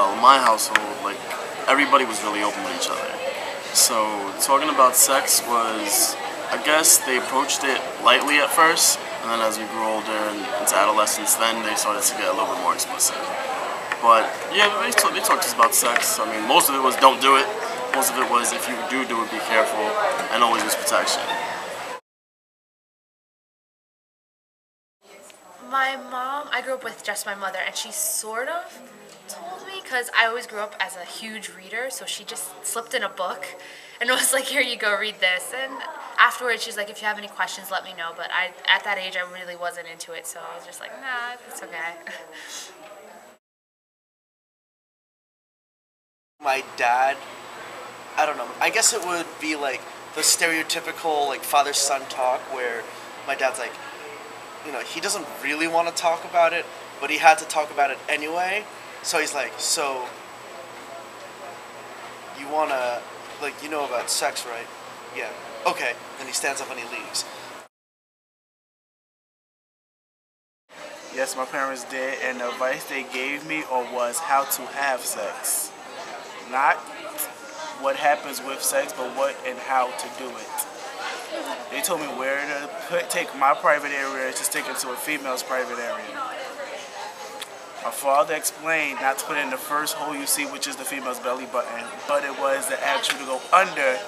well, in my household, like, everybody was really open with each other. So talking about sex was, I guess they approached it lightly at first, and then as we grew older and into adolescence, then they started to get a little bit more explicit. But yeah, they talked to us about sex. I mean, most of it was don't do it. Most of it was if you do it, be careful and always use protection. My mom, I grew up with just my mother, and she sort of told me, because I always grew up as a huge reader, so she just slipped in a book and was like, here you go, read this. And afterwards she's like, if you have any questions, let me know. But at that age, I really wasn't into it, so I was just like, nah, it's okay. My dad, I don't know, I guess it would be like the stereotypical like father-son talk where my dad's like, you know, he doesn't really want to talk about it, but he had to talk about it anyway. So he's like, so you want to, like, you know about sex, right? Yeah. Okay. Then he stands up and he leaves. Yes, my parents did, and the advice they gave me was how to have sex. Not what happens with sex, but what and how to do it. They told me where to take my private area to stick into a female's private area. My father explained not to put it in the first hole you see, which is the female's belly button, but it was the actual to go under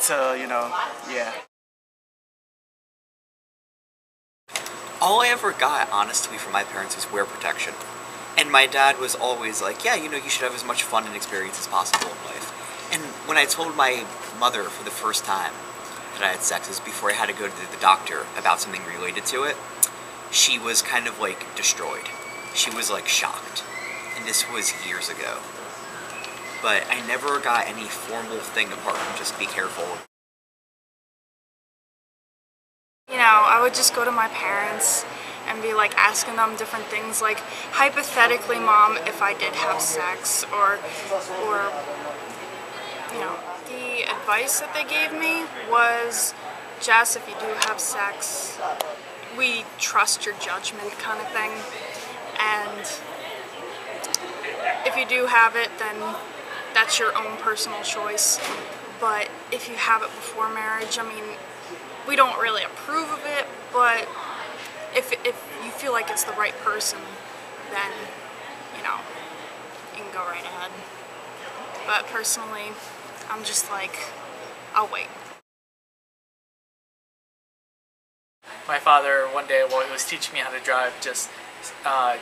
to, you know, yeah. All I ever got, honestly, from my parents was wear protection. And my dad was always like, yeah, you know, you should have as much fun and experience as possible in life. And when I told my mother for the first time that I had sex, was before I had to go to the doctor about something related to it, she was kind of like destroyed. She was like shocked. And this was years ago. But I never got any formal thing apart from just be careful. You know, I would just go to my parents and be like asking them different things like, hypothetically, Mom, if I did have sex, or you know, the advice that they gave me was, Jess, if you do have sex, we trust your judgment kind of thing, and if you do have it, then that's your own personal choice, but if you have it before marriage, I mean, we don't really approve of it, but if you feel like it's the right person, then, you know, you can go right ahead. But personally, I'm just like, I'll wait. My father, one day while he was teaching me how to drive, just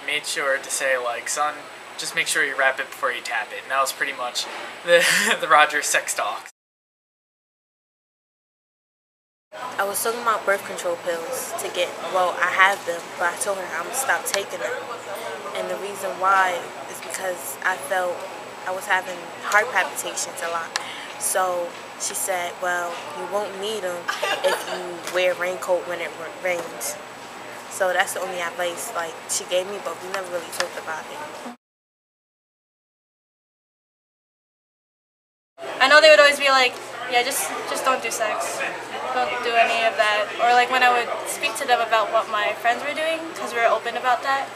made sure to say, like, son, just make sure you wrap it before you tap it. And that was pretty much the Roger sex talk. I was talking about birth control pills to get, well, I have them, but I told her I'm going to stop taking them. And the reason why is because I felt I was having heart palpitations a lot. So she said, well, you won't need them if you wear a raincoat when it rains. So that's the only advice like she gave me, but we never really talked about it. I know they would always be like, yeah, just don't do sex. Don't do any of that. Or like when I would speak to them about what my friends were doing, because we were open about that,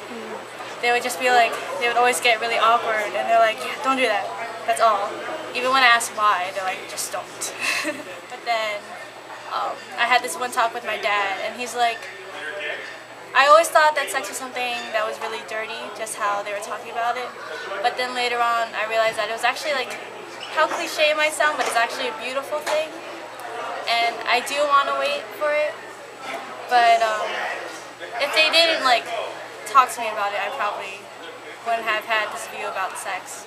they would just be like, they would always get really awkward, and they're like, yeah, don't do that. That's all. Even when I asked why, they're like, just don't. But then I had this one talk with my dad, and he's like, I always thought that sex was something that was really dirty, just how they were talking about it. But then later on, I realized that it was actually like, how cliche it might sound, but it's actually a beautiful thing. And I do want to wait for it, but if they didn't like talk to me about it, I probably wouldn't have had this view about sex.